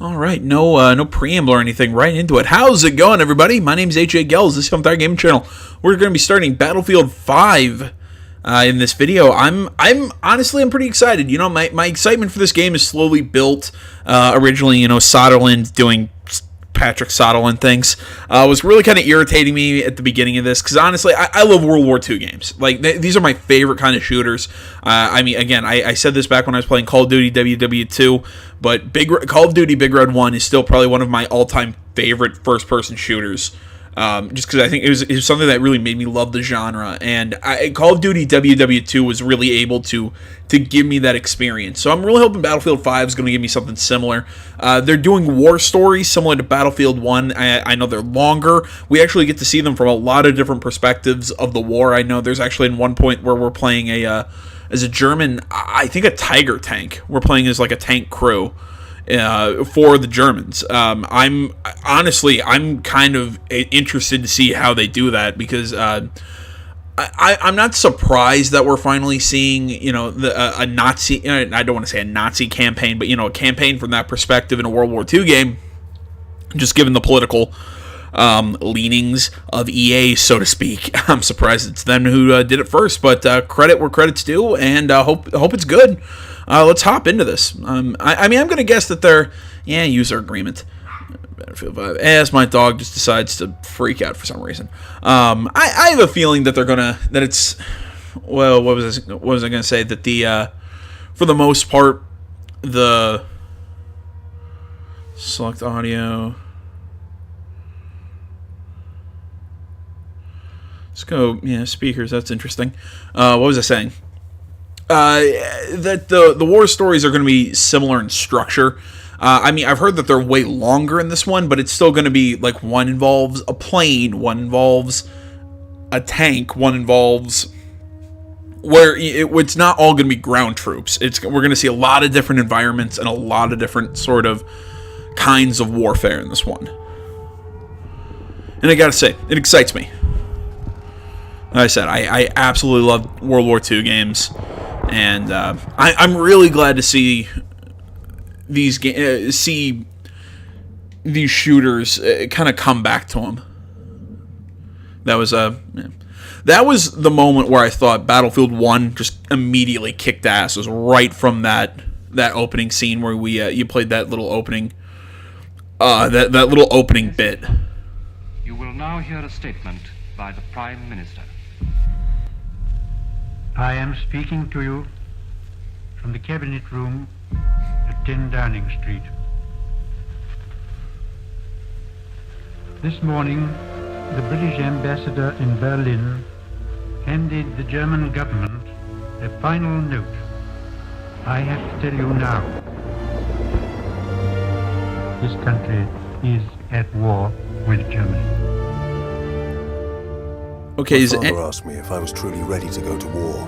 All right, no preamble or anything. Right into it. How's it going, everybody? My name's AJ Gells. This is Film Fire Gaming Channel. We're going to be starting Battlefield 5 in this video. I'm honestly pretty excited. You know, my excitement for this game is slowly built. Originally, you know, Soderland doing Patrick Soderland things was really kind of irritating me at the beginning of this, because honestly, I love World War II games. Like, these are my favorite kind of shooters. I mean, again, I said this back when I was playing Call of Duty WW2, but Call of Duty Big Red 1 is still probably one of my all-time favorite first-person shooters. Just because I think it was something that really made me love the genre, and Call of Duty WW2 was really able to give me that experience. So I'm really hoping Battlefield 5 is going to give me something similar. They're doing war stories similar to Battlefield 1. I know they're longer. We actually get to see them from a lot of different perspectives of the war. I know there's actually in one point where we're playing as a German, I think a Tiger tank. We're playing as like a tank crew. For the Germans. I'm kind of interested to see how they do that, because I'm not surprised that we're finally seeing, you know, a Nazi, I don't want to say a Nazi campaign, but, you know, a campaign from that perspective in a World War II game, just given the political leanings of EA, so to speak. I'm surprised it's them who did it first, but credit where credit's due, and hope it's good. Let's hop into this. I mean, I'm going to guess that they're, user agreement. Battlefield 5. As my dog just decides to freak out for some reason. I have a feeling that that it's, well, what was I going to say? That for the most part, the select audio. Let's go, speakers, that's interesting. What was I saying? That the war stories are going to be similar in structure. I mean, I've heard that they're way longer in this one, but it's still going to be like one involves a plane, one involves a tank, one involves where it's not all going to be ground troops. We're going to see a lot of different environments and a lot of different sort of kinds of warfare in this one. And I gotta say, it excites me. Like I said, I absolutely love World War II games. And I'm really glad to see these shooters kind of come back to them. That was the moment where I thought Battlefield 1 just immediately kicked ass. It was right from that opening scene where you played that little opening that little opening bit. You will now hear a statement by the Prime Minister. I am speaking to you from the Cabinet Room at 10 Downing Street. This morning, the British ambassador in Berlin handed the German government a final note. I have to tell you now, this country is at war with Germany. Okay, my father asked me if I was truly ready to go to war.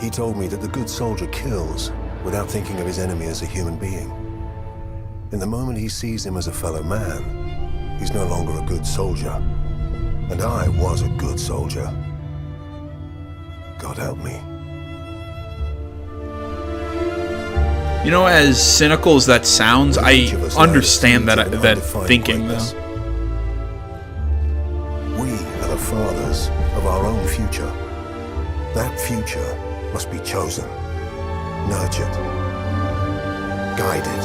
He told me that the good soldier kills without thinking of his enemy as a human being. In the moment he sees him as a fellow man, he's no longer a good soldier. And I was a good soldier. God help me. You know, as cynical as that sounds, I understand that thinking, though. Fathers of our own future. That future must be chosen, nurtured, guided.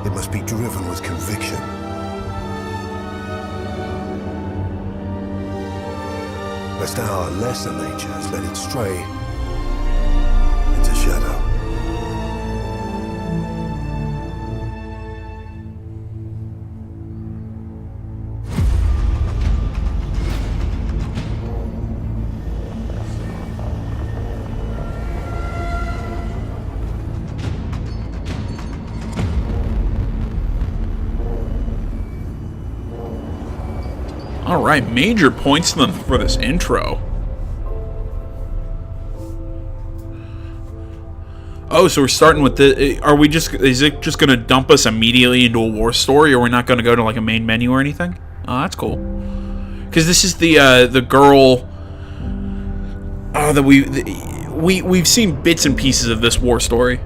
It must be driven with conviction. Lest our lesser natures let it stray into shadow. Alright, major points for this intro. Oh, so we're starting with the... is it just going to dump us immediately into a war story, or we're not going to go to like a main menu or anything? Oh, that's cool. Because this is the girl that we've seen bits and pieces of this war story.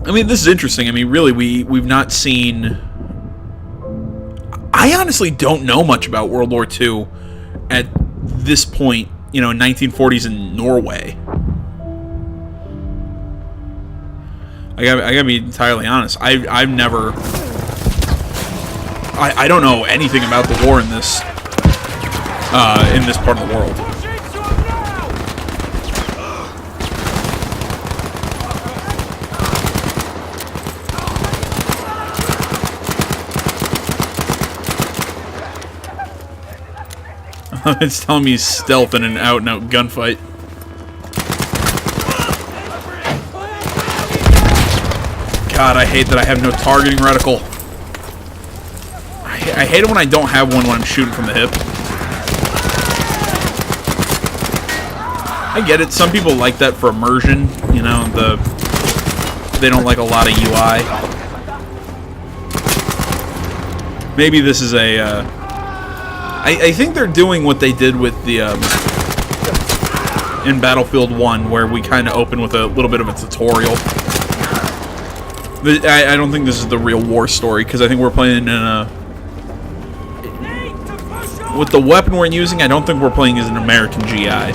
I mean, this is interesting. I mean, really, we've not seen... I honestly don't know much about World War II at this point, you know, in 1940s in Norway. I gotta be entirely honest. I've never... I don't know anything about the war in this part of the world. It's telling me he's stealth in an out-and-out gunfight. God, I hate that I have no targeting reticle. I hate it when I don't have one when I'm shooting from the hip. I get it. Some people like that for immersion. You know, they don't like a lot of UI. Maybe this is a... I think they're doing what they did with the in Battlefield 1, where we kind of open with a little bit of a tutorial. I don't think this is the real war story, because I think we're playing in a... With the weapon we're using, I don't think we're playing as an American GI.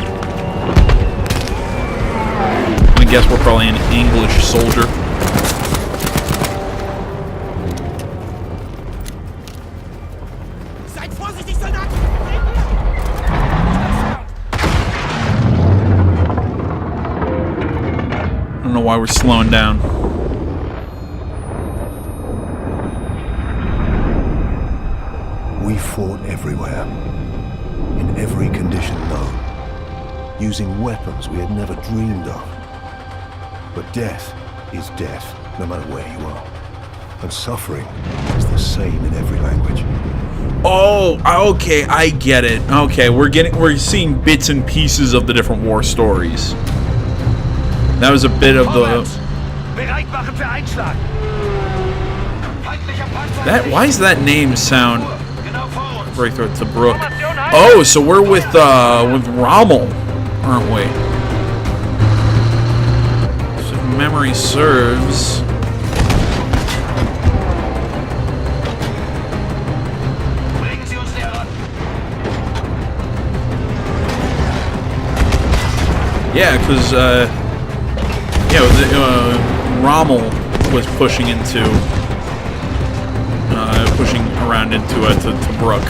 I guess we're probably an English soldier. I don't know why we're slowing down. We fought everywhere, in every condition known, using weapons we had never dreamed of. But death is death, no matter where you are. And suffering is the same in every language. Oh, okay, I get it. Okay, we're seeing bits and pieces of the different war stories. That was a bit of the... Why does that name sound... Breakthrough to Brook. Oh, so we're with Rommel, aren't we? So if memory serves... Yeah, because, Rommel was pushing into... pushing around into to Brook.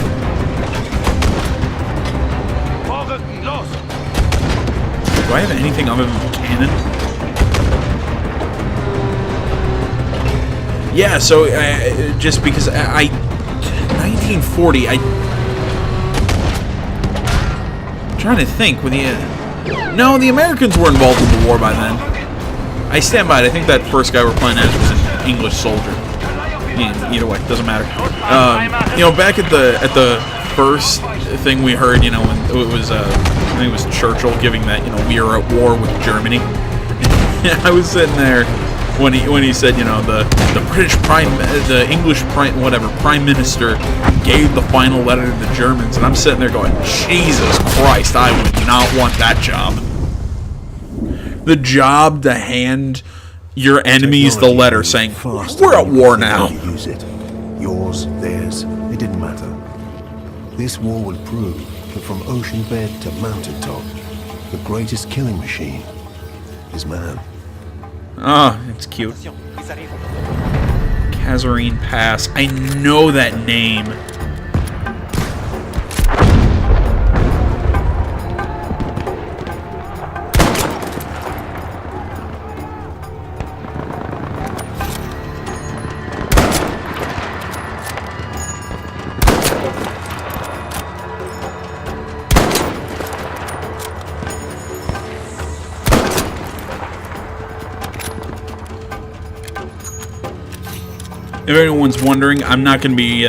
Do I have anything other than the cannon? Yeah, so just because 1940, I'm trying to think. No, the Americans were involved in the war by then. I stand by it. I think that first guy we're playing as was an English soldier. Either way, doesn't matter. You know, back at the first thing we heard, you know, when it was I think it was Churchill giving that, you know, we are at war with Germany. I was sitting there when he said, you know, the English prime minister gave the final letter to the Germans, and I'm sitting there going, Jesus Christ, I would not want that job. The job to hand your enemies the letter saying, we're at war now. Use it. Yours, theirs, it didn't matter. This war would prove that from ocean bed to mountaintop, the greatest killing machine is man. Oh, it's cute. Kasserine Pass. I know that name. If anyone's wondering, I'm not going to be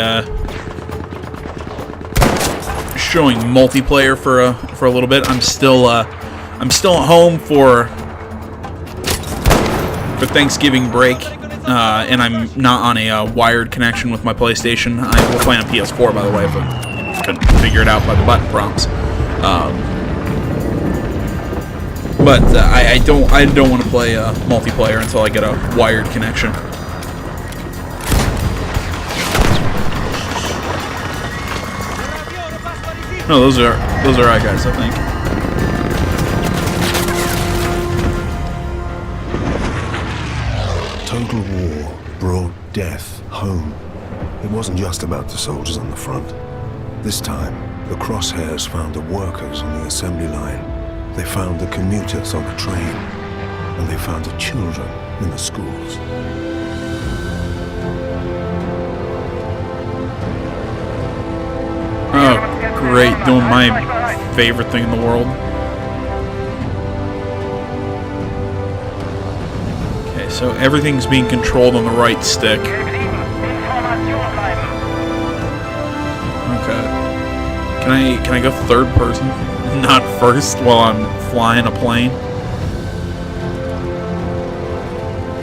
showing multiplayer for a little bit. I'm still at home for Thanksgiving break, and I'm not on a wired connection with my PlayStation. I will play on PS4, by the way, if I couldn't figure it out by the button prompts. But I don't want to play multiplayer until I get a wired connection. No, those are our guys, I think. Total war brought death home. It wasn't just about the soldiers on the front. This time, the crosshairs found the workers on the assembly line. They found the commuters on the train. And they found the children in the schools. Oh, great. Doing my favorite thing in the world. Okay, so everything's being controlled on the right stick. Okay. Can I go third person? Not first while I'm flying a plane?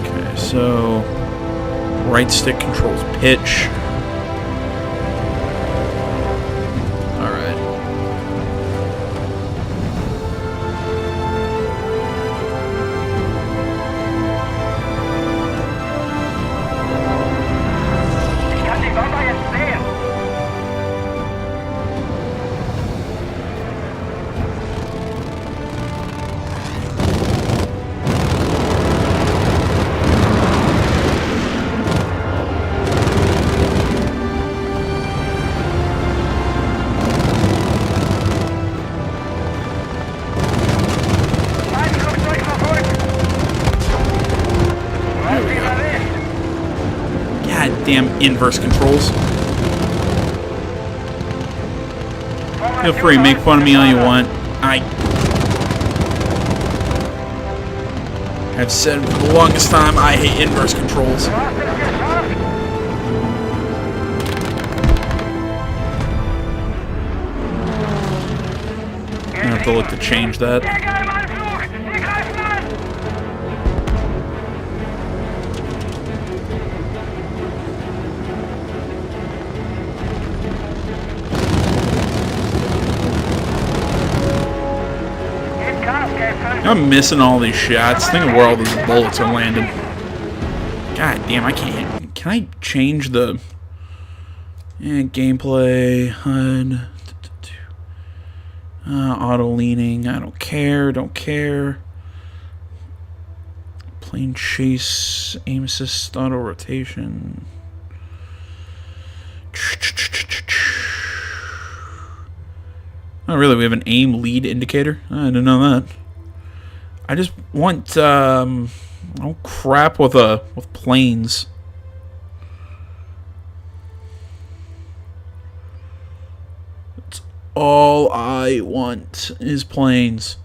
Okay, so right stick controls pitch. Damn inverse controls. Feel free, make fun of me all you want. I've said for the longest time I hate inverse controls. I have to look to change that. I'm missing all these shots. Think of where all these bullets are landing. God damn, I can't. Can I change the gameplay HUD? Auto leaning. I don't care. Don't care. Plane chase, aim assist, auto rotation. Oh, really? We have an aim lead indicator? I didn't know that. I just want oh crap with planes. That's all I want is planes.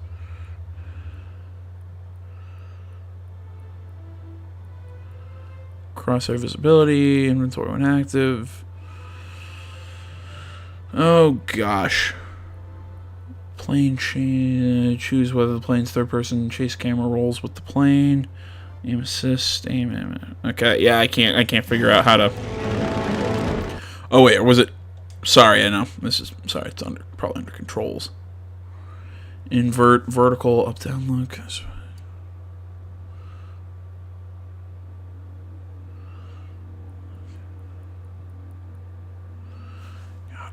Crosshair visibility, inventory when active. Oh gosh. Plane choose whether the plane's third person chase camera rolls with the plane. Aim assist, aim. Okay, yeah, I can't figure out how to. Oh wait, or was it? Sorry, I know this is sorry. It's probably under controls. Invert, vertical, up, down, look.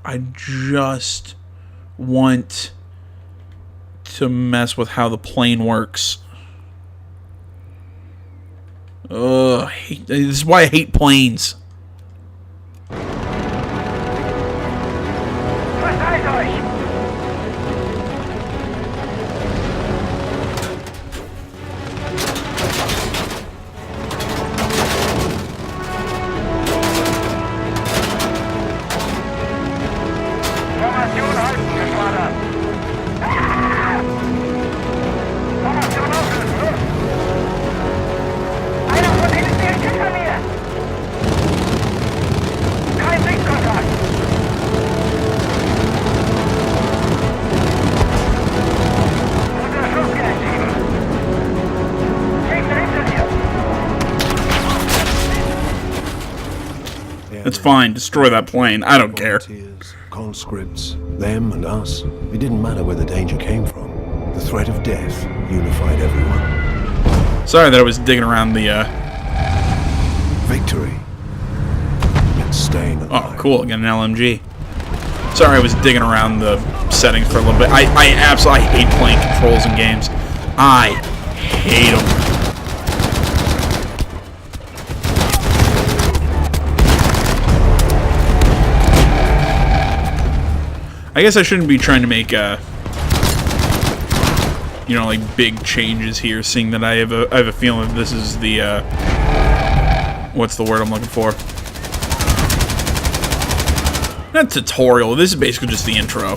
I just want to mess with how the plane works. Ugh, this is why I hate planes. It's fine, destroy that plane. I don't care. Conscripts, them and us. It didn't matter where the danger came from. The threat of death unified everyone. Sorry that I was digging around the, Victory meant staying Oh, alive. cool. Got an LMG. Sorry I was digging around the settings for a little bit. I absolutely hate playing controls in games. I hate them. I guess I shouldn't be trying to make, you know, like, big changes here, seeing that I have a feeling that this is the, what's the word I'm looking for? Not tutorial, this is basically just the intro.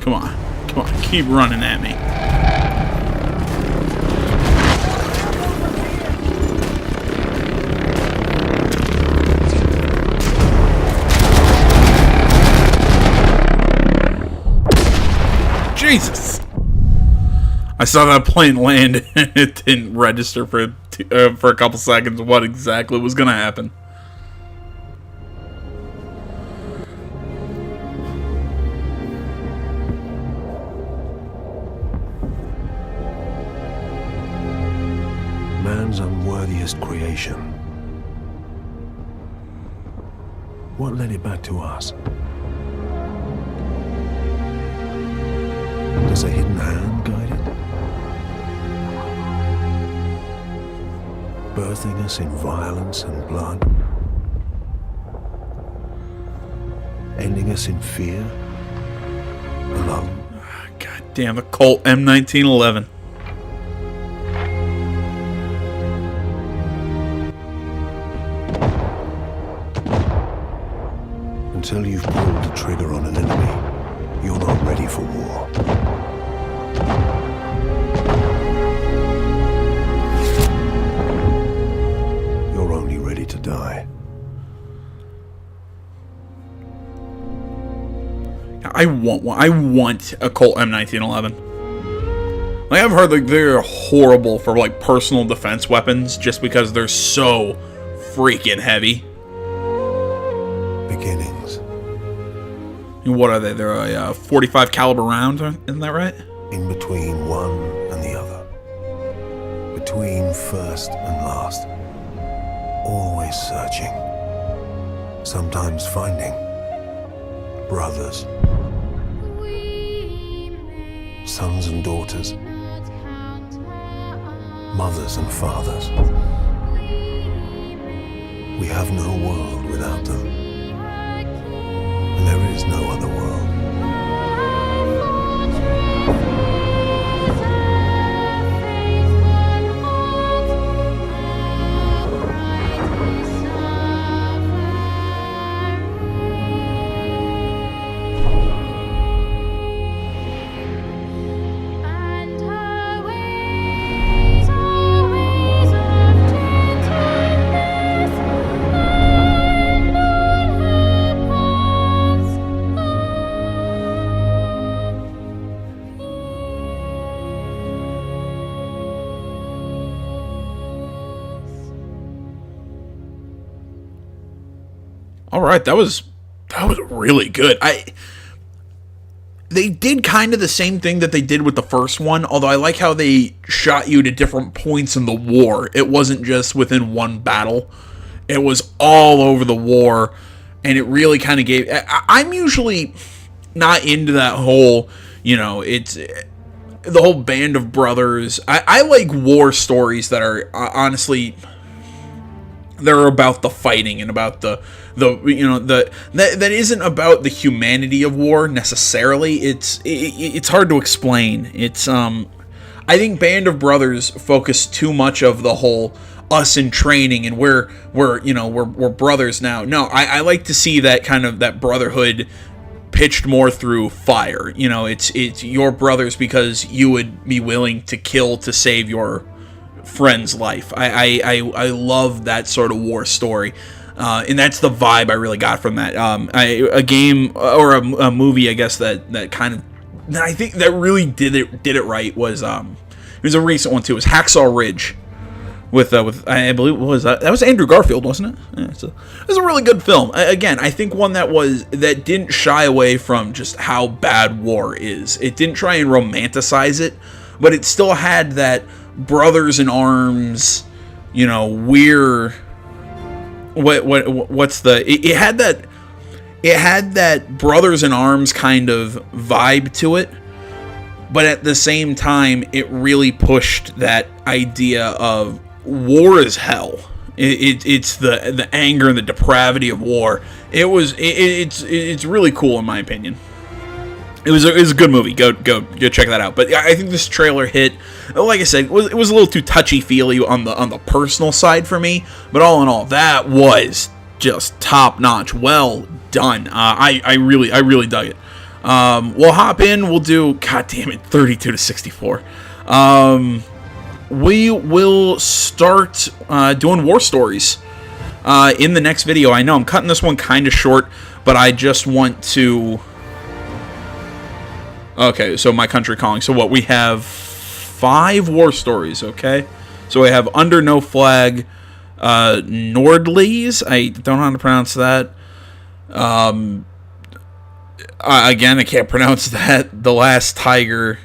Come on, keep running at me. Jesus! I saw that plane land and it didn't register for a couple seconds what exactly was gonna happen. Man's unworthiest creation. What led it back to us? Does a hidden hand guide it? Birthing us in violence and blood? Ending us in fear? Alone? God damn, the Colt M1911. Until you've pulled the trigger on an enemy, you're not ready for war. You're only ready to die. I want one. I want a Colt M1911. Like, I've heard like they're horrible for like personal defense weapons just because they're so freaking heavy. Beginnings. What are they? They're a 45 caliber round, isn't that right? In between one and the other. Between first and last. Always searching. Sometimes finding. Brothers. Sons and daughters. Mothers and fathers. We have no world without them. And there is no other world. All right, that was really good. They did kind of the same thing that they did with the first one, although I like how they shot you to different points in the war. It wasn't just within one battle. It was all over the war, and it really kind of gave... I'm usually not into that whole, you know, it's... the whole Band of Brothers. I like war stories that are honestly... they're about the fighting and about the you know, that isn't about the humanity of war necessarily. It's hard to explain. It's I think Band of Brothers focus too much of the whole us in training and we're brothers now. No, I like to see that kind of that brotherhood pitched more through fire. You know, it's your brothers because you would be willing to kill to save your friend's life. I love that sort of war story. And that's the vibe I really got from that. A game or a movie, I guess, that kind of, I think that really did it right was it was a recent one too. It was Hacksaw Ridge with I believe it was that was Andrew Garfield, wasn't it? Yeah, it was a really good film. Again, I think one that didn't shy away from just how bad war is. It didn't try and romanticize it, but it still had that brothers in arms, you know, we're what's the it had that brothers in arms kind of vibe to it, but at the same time it really pushed that idea of war is hell. It's the anger and the depravity of war. It's really cool in my opinion. It was a good movie. Go check that out. But I think this trailer hit. Like I said, it was a little too touchy-feely on the personal side for me. But all in all, that was just top notch. Well done. I really dug it. We'll hop in. We'll do. God damn it, 32 to 64. We will start doing war stories in the next video. I know I'm cutting this one kind of short, but I just want to. Okay, so My Country Calling. So what, we have 5 war stories, okay? So we have Under No Flag, Nordlies. I don't know how to pronounce that. Again, I can't pronounce that. The Last Tiger.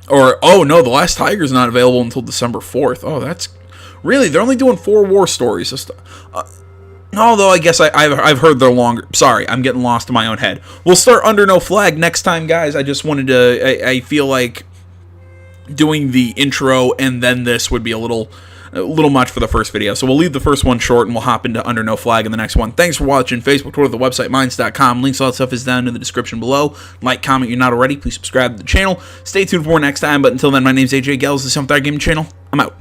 Oh no, The Last Tiger is not available until December 4th. Oh, that's... Really? They're only doing 4 war stories. Although I guess I've heard they're longer. Sorry, I'm getting lost in my own head. We'll start Under No Flag next time, guys. I just wanted to... I feel like doing the intro and then this would be a little much for the first video. So we'll leave the first one short and we'll hop into Under No Flag in the next one. Thanks for watching. Facebook, Twitter, the website, minds.com. Links, all that stuff is down in the description below. Like, comment, you're not already. Please subscribe to the channel. Stay tuned for more next time. But until then, my name's AJ Gels. This is Something Gaming Channel. I'm out.